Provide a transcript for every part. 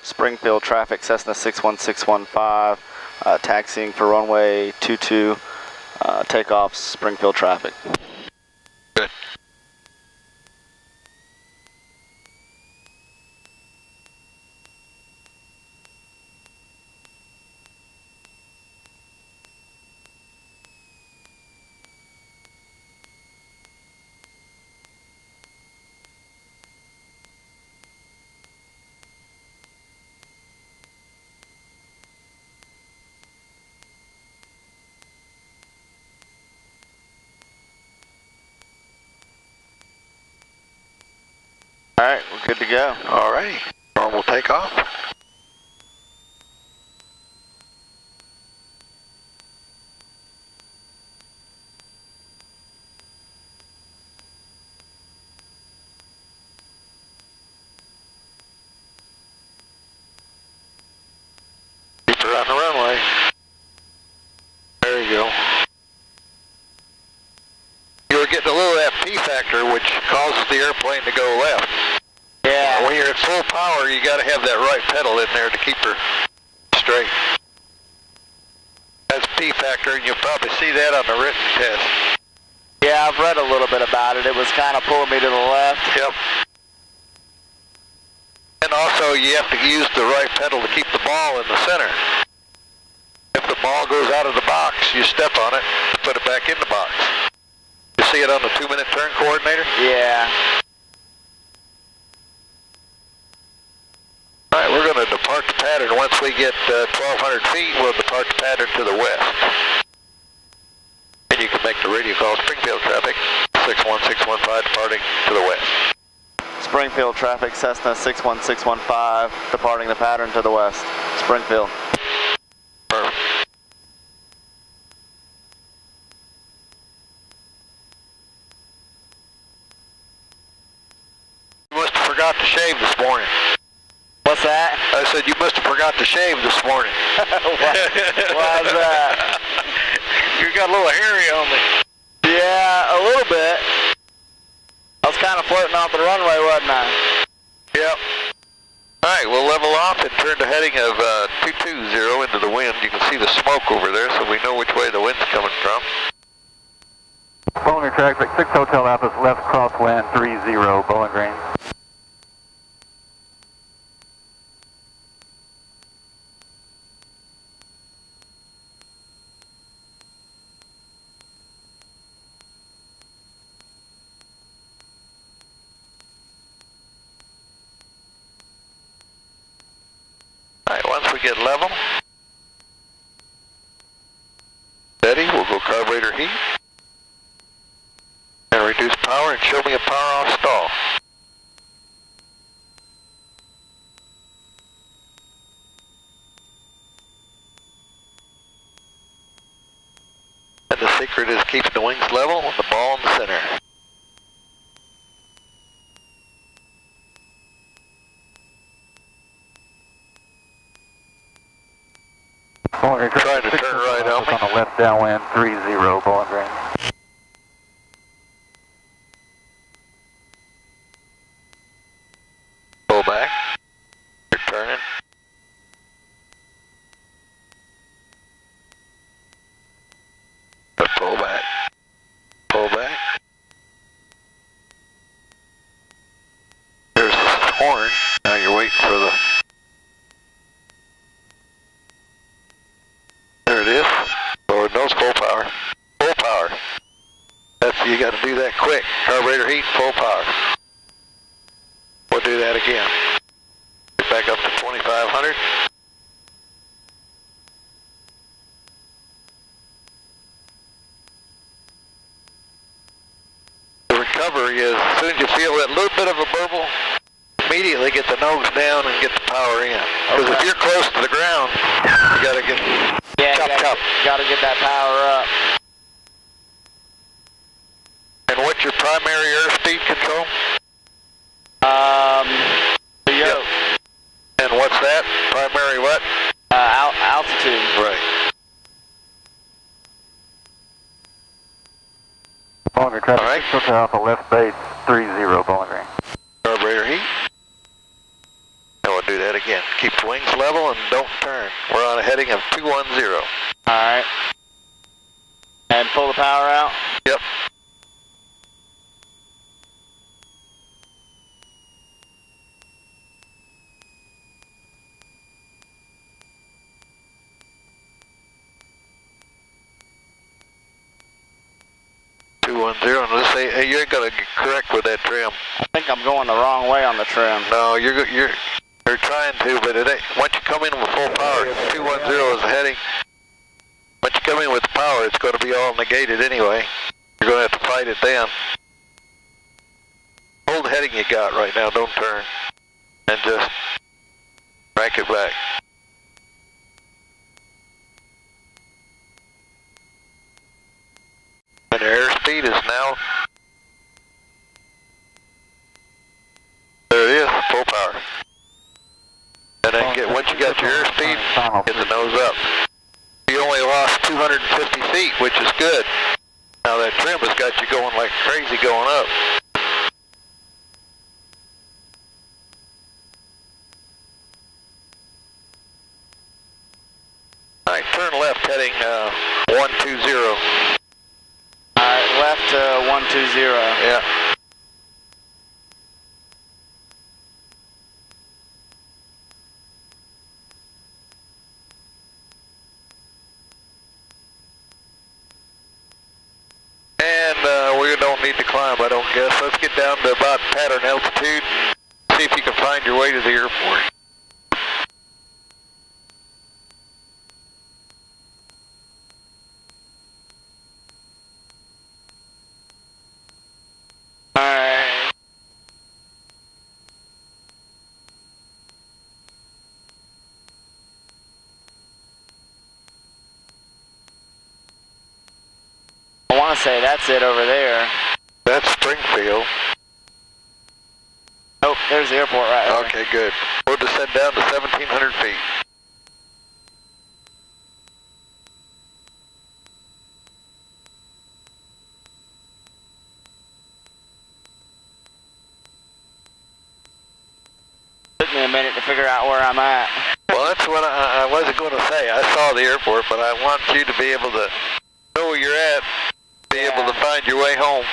Springfield traffic, Cessna 61615, taxiing for runway 22, takeoff, Springfield traffic. Good. All right, we're good to go. All right, normal takeoff. Keep her on the runway. There you go. You were getting a little of that P factor, which causes the airplane to go left. Yeah. When you're at full power, you got to have that right pedal in there to keep her straight. That's P factor, and you'll probably see that on the written test. Yeah, I've read a little bit about it. It was kind of pulling me to the left. Yep. And also, you have to use the right pedal to keep the ball in the center. If the ball goes out of the box, you step on it to put it back in the box. You see it on the 2-minute turn coordinator? Yeah. All right, we're going to depart the pattern. Once we get 1,200 feet, we'll depart the pattern to the west. And you can make the radio call. Springfield traffic, 61615, departing to the west. Springfield traffic, Cessna 61615, departing the pattern to the west. Springfield. Perfect. You must have forgot to shave this morning. What's that? I said you must have forgot to shave this morning. Why is that? You got a little hairy on me. Yeah, a little bit. I was kind of floating off the runway, wasn't I? Yep. All right, we'll level off and turn the heading of 220 into the wind. You can see the smoke over there, so we know which way the wind's coming from. Bowling traffic, 6 Hotel Alpha, left crosswind 30, Bowling Green. All right, once we get level, steady, we'll go carburetor heat. And reduce power and show me a power off stall. And the secret is keeping the wings level with the ball in the center. Bowling Green, Trying to turn right on me. On the left downwind 30, Bowling Green. Pull back. You're turning. But pull back. Pull back. There's the horn. Now you're waiting for the... There it is. Forward nose, full power. Full power. You got to do that quick. Carburetor heat, full power. We'll do that again. Get back up to 2,500. The recovery is, as soon as you feel that little bit of a burble, immediately get the nose down and get the power in. Because if you're close to the ground, you got to get chop. Got to get that power up. And what's your primary airspeed control? The yoke. And what's that? Primary what? Altitude. Right. Bowling Green traffic, All right. 6 Hotel Alpha, left base 30, Bowling Green. Carburetor heat. And we'll do that again. Keep the wings level and don't turn. We're on a heading of 210. All right. And pull the power out? Yep. And let's say, hey, you ain't gonna get correct with that trim. I think I'm going the wrong way on the trim. No, you're trying to, but it ain't. Once you come in with full power, 210 is the heading. Once you come in with the power, it's going to be all negated anyway. You're going to have to fight it then. Hold the heading you got right now, don't turn. And just crank it back. And the airspeed is now, there it is, full power. And then once you got your airspeed, get the nose up. You only lost 250 feet, which is good. Now that trim has got you going like crazy going up. All right, turn left heading 120. Alright, left 120. Yeah. And we don't need to climb, I don't guess. Let's get down to about pattern altitude and see if you can find your way to the airport. Alright. I want to say that's it over there. That's Springfield. Oh, there's the airport right there. Okay, good. We'll descend down to 1,700 feet. Took me a minute to figure out where I'm at. Well, that's what I wasn't going to say. I saw the airport, but I want you to be able to know where you're at, be able to find your way home.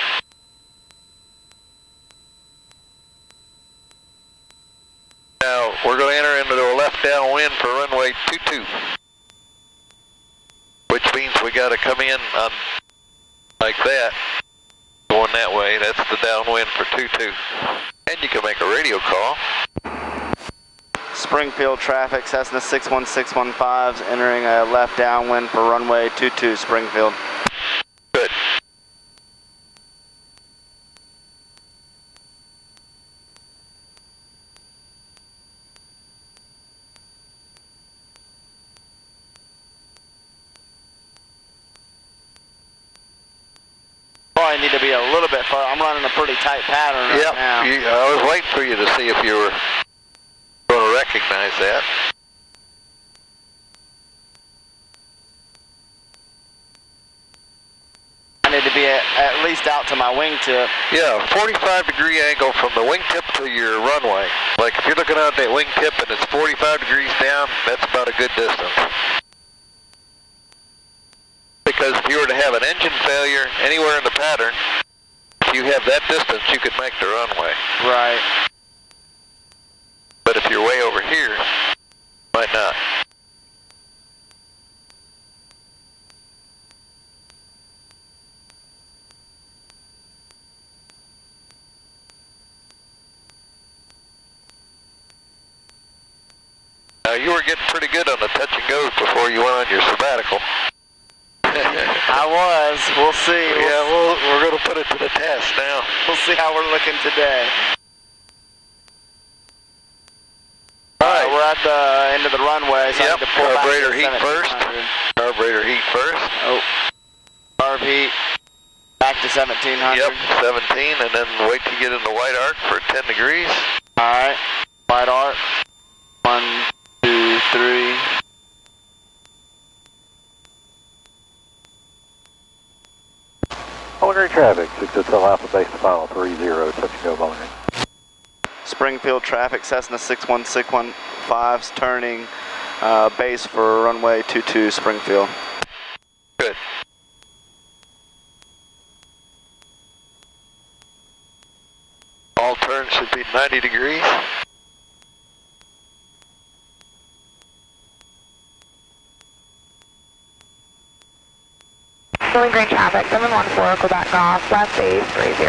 Now, we're going to enter into a left downwind for runway 22, which means we got to come in on like that, going that way. That's the downwind for 22. And you can make a radio call. Springfield traffic, Cessna 61615 is entering a left downwind for runway 22, Springfield. Good. Probably need to be a little bit far. I'm running a pretty tight pattern right now. I was waiting for you to see if you were going to recognize that. I need to be at least out to my wingtip. Yeah, 45-degree angle from the wingtip to your runway. Like if you're looking out that wingtip and it's 45 degrees down, that's about a good distance. Because if you were to have an engine failure anywhere in the pattern, if you have that distance, you could make the runway. Right. But if you're way over here, might not. Now you were getting pretty good on the touch and goes before you went on your sabbatical. I was. We'll see. We're going to put it to the test now. We'll see how we're looking today. Alright, we're at the end of the runway, so I need to pull back carburetor to heat first. 1700. Carburetor heat first. Oh. Carb heat. Back to 1700. Yep, 17, and then wait till you get in the white arc for 10 degrees. Alright. White arc. 1, 2, 3. Boulder traffic, 6 Hotel Alpha base to final 30, touch and go Boulder. Springfield traffic, Cessna 61615's turning base for runway 22 Springfield. Good. All turns should be 90 degrees. Showing green traffic, 714, Quebec off, left base 30.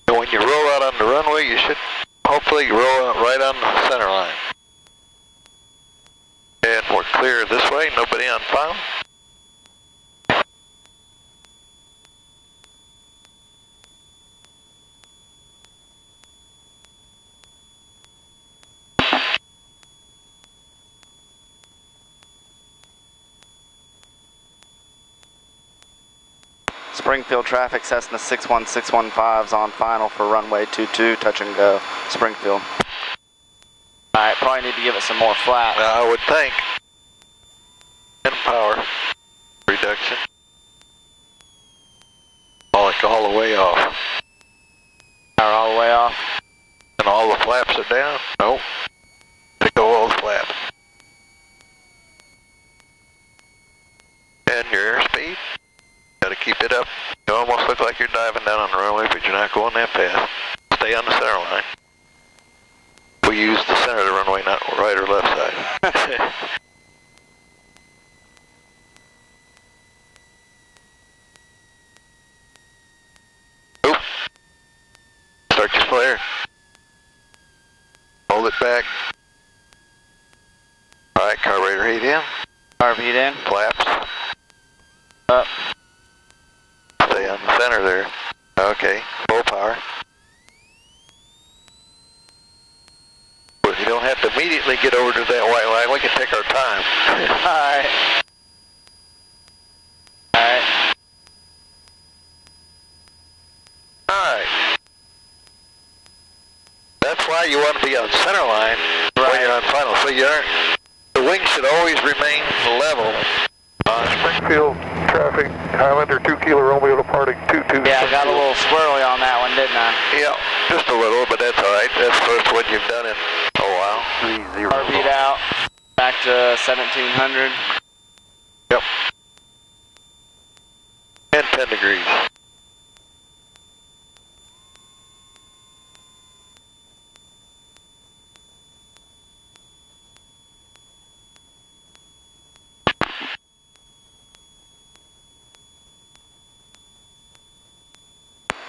And when you roll out on the runway, you should hopefully roll out right on the center line. And we're clear this way, nobody on final. Springfield traffic, Cessna 61615's on final for runway 22, touch and go, Springfield. Alright, probably need to give it some more flaps. I would think. And power reduction. Like all the way off. Power all the way off. And all the flaps are down? Nope. To go all the flaps. And your airspeed? Gotta keep it up. You almost look like you're diving down on the runway, but you're not going that fast. Stay on the center line. We use the center of the runway, not right or left side. Oop. Start your flare. Hold it back. Alright, carburetor heat in. Carb heat in. Flaps. Up. Stay on the center there. Okay, full power. But you don't have to immediately get over to that white line. We can take our time. Alright. Alright. Alright. That's why you want to be on center line when you're on final. So you aren't, the wing should always remain level. Springfield traffic, Highlander 2 Kilo Romeo departing 22. Yeah, I got a little squirrely on that one, didn't I? Yeah, just a little, but that's alright. That's what you've done in a while. 30. Carb heat out. Back to 1700. Yep. And 10 degrees.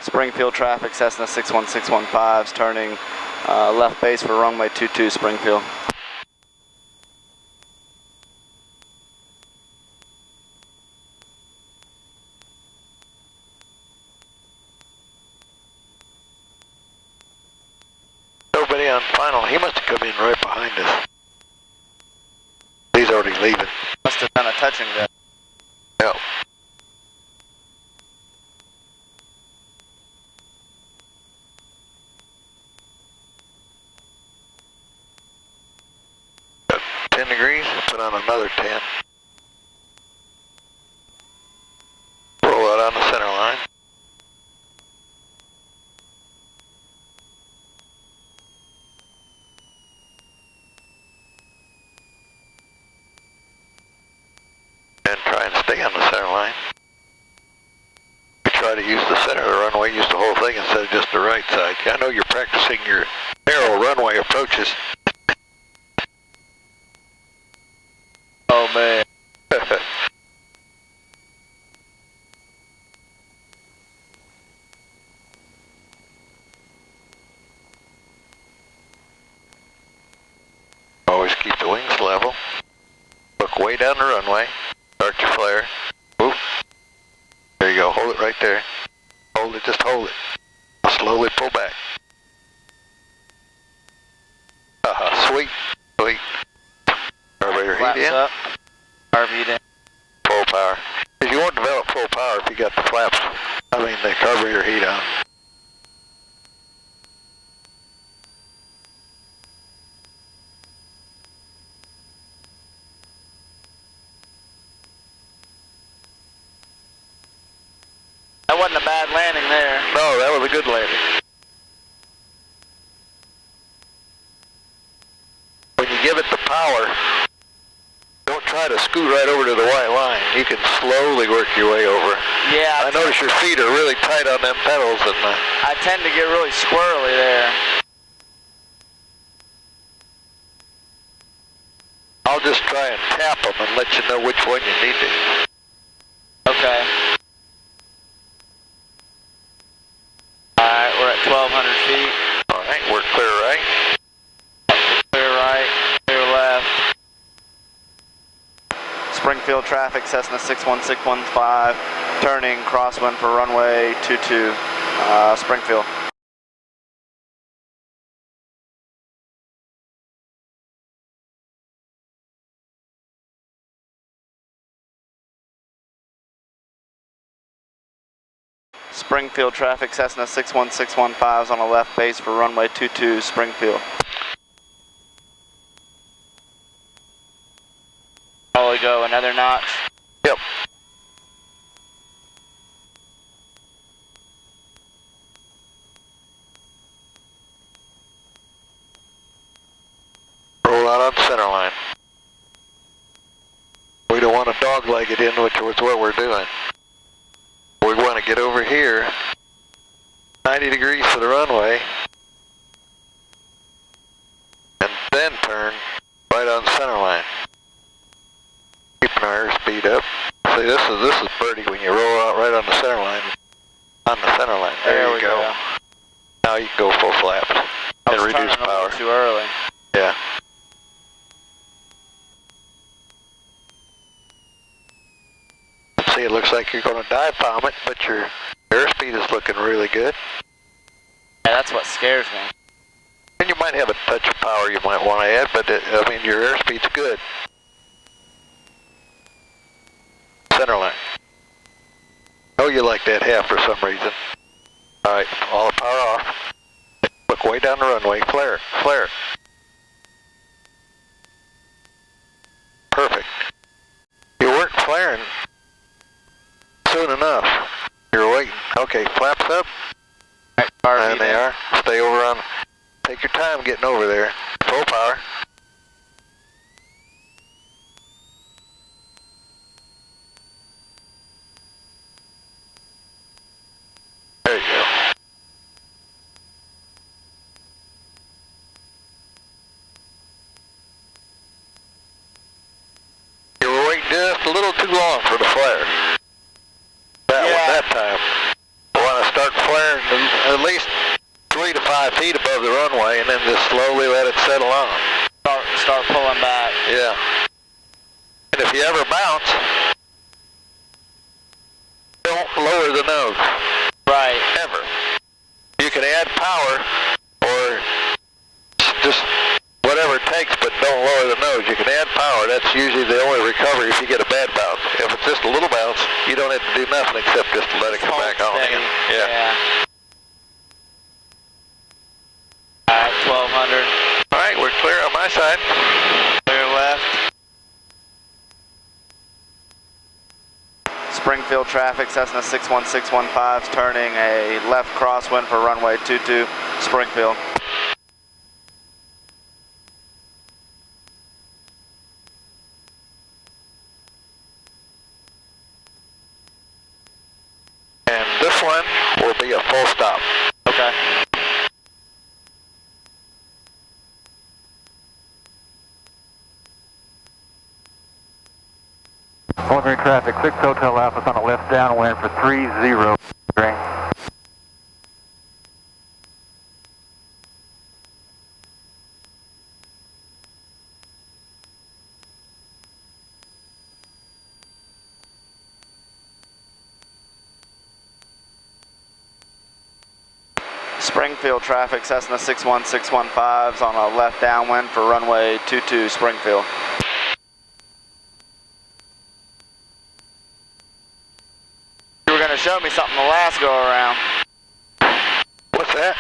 Springfield traffic, Cessna 61615's turning left base for runway 22 Springfield. Nobody on final. He must have come in right behind us. He's already leaving. Must have done a touch and go. Yep. Got 10 degrees, put on another 10. Roll out on the center line. And try and stay on the center line. We try to use the center of the runway, use the whole thing instead of just the right side. I know you're practicing your narrow runway approaches. Oh man. Always keep the wings level. Look way down the runway. Start your flare. Whoop. There you go. Hold it right there. Hold it. Just hold it. Slowly pull back. Sweet. Sweet. Carburetor Flaps heat in. up. Carb heat in. Full power. Because you won't develop full power if you got the flaps, the carburetor heat on. That wasn't a bad landing there. No, that was a good landing. When you give it the power, don't try to scoot right over to the white line. You can slowly work your way over. Yeah. I notice your feet are really tight on them pedals, and I tend to get really squirrely there. I'll just try and tap them and let you know which one you need to. Okay. Alright, we're at 1,200 feet. Alright, we're clear right. Clear right, clear left. Springfield traffic, Cessna 61615, turning crosswind for runway 22, Springfield. Springfield traffic, Cessna 61615 is on the left base for runway 22, Springfield. Probably go another notch. Yep. Roll out on center line. We don't want to dogleg it in, which is what we're doing. We want to get over here, 90 degrees to the runway, and then turn right on center line. Keeping our airspeed up. See, this is birdie when you roll out right on the center line. On the center line. There you go. Now you can go full flaps and reduce power. Too early. Yeah. See, it looks like you're going to dive bomb it, but your airspeed is looking really good. Yeah, that's what scares me. And you might have a touch of power you might want to add, but I mean, your airspeed's good. Center line. Oh, you like that half for some reason. Alright, all the power off. Look way down the runway. Flare, flare. Perfect. You weren't flaring soon enough. You're waiting. Okay, flaps up. And they are. Stay over on. Take your time getting over there. Full power. There you go. You were waiting just a little too long for the flare. That time. You want to start flaring at least 3 to 5 feet above the runway, and then just slowly let it settle on. Start pulling back. Yeah. And if you ever bounce, don't lower the nose. Right. Ever. You can add power or just whatever it takes, but don't lower the nose. You can add power. That's usually the only recovery if you get a bad bounce. If it's just a little bounce, you don't have to do nothing except just let it come back on in. Yeah. Alright, 1,200. Alright, we're clear on my side. Clear left. Springfield traffic, Cessna 61615 is turning a left crosswind for runway 22, Springfield. And this one will be a full stop. Okay. Ordinary traffic, 6 Hotel Alpha on a left downwind for 30. Springfield traffic, Cessna 61615 is on a left downwind for runway 22, Springfield. You were going to show me something the last go around. What's that?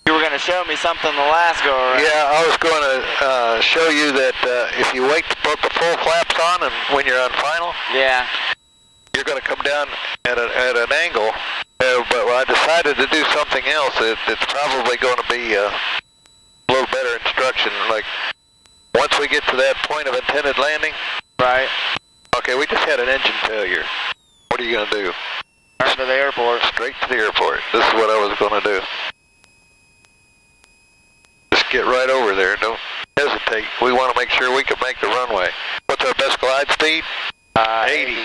You were going to show me something the last go around. Yeah, I was going to show you that if you wait to put the full flaps on and when you're on final, Yeah. you're going to come down at an angle as but I decided to do something else. It's probably going to be a little better instruction. Like, once we get to that point of intended landing, Right. okay, we just had an engine failure. What are you going to do? Turn to the airport. Straight to the airport. This is what I was going to do. Just get right over there. Don't hesitate. We want to make sure we can make the runway. What's our best glide speed? 80.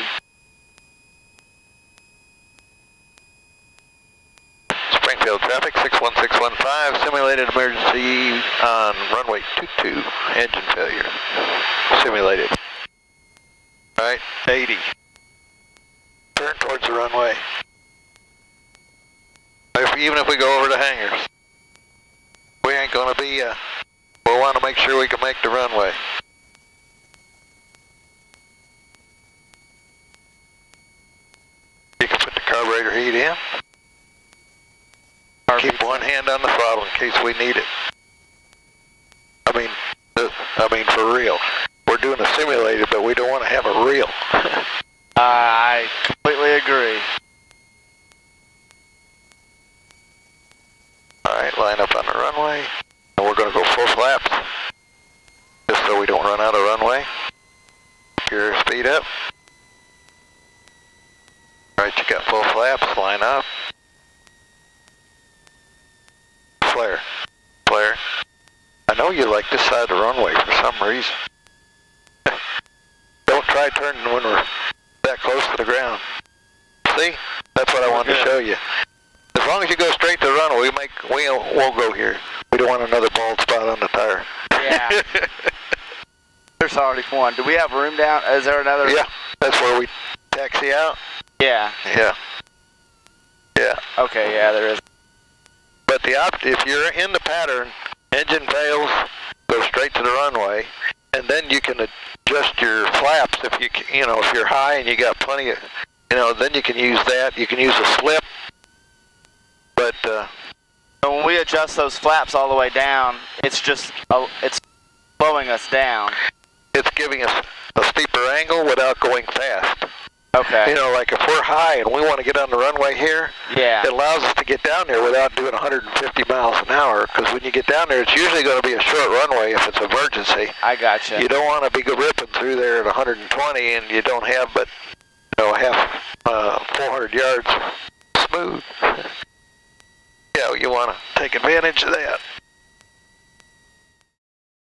Springfield traffic, 61615, simulated emergency on runway 22, engine failure. Simulated. Alright, 80. Turn towards the runway. Even if we go over the hangars, we ain't gonna be, we'll want to make sure we can make the runway. You can put the carburetor heat in. Keep one hand on the throttle in case we need it. I mean for real. We're doing a simulated, but we don't want to have a real. I completely agree. Alright, line up on the runway. And we're going to go full flaps. Just so we don't run out of runway. Your speed up. Alright, you got full flaps, line up. Flare. Flare. I know you like this side of the runway for some reason. Don't try turning when we're that close to the ground. See? That's what I wanted to show you. As long as you go straight to the runway, we'll go here. We don't want another bald spot on the tire. Yeah. There's already one. Do we have room down? Is there another? Yeah, that's where we taxi out. Yeah. Yeah. Yeah. Okay, yeah, there is. But if you're in the pattern, engine fails, go straight to the runway, and then you can adjust your flaps if if you're high and you got plenty of, then you can use that. You can use a slip. But So when we adjust those flaps all the way down, it's just it's slowing us down. It's giving us a steeper angle without going fast. Okay. Like if we're high and we want to get on the runway here, Yeah. it allows us to get down there without doing 150 miles an hour, because when you get down there, it's usually going to be a short runway if it's emergency. I gotcha. You don't want to be ripping through there at 120 and you don't have but, half 400 yards smooth. Yeah, you want to take advantage of that.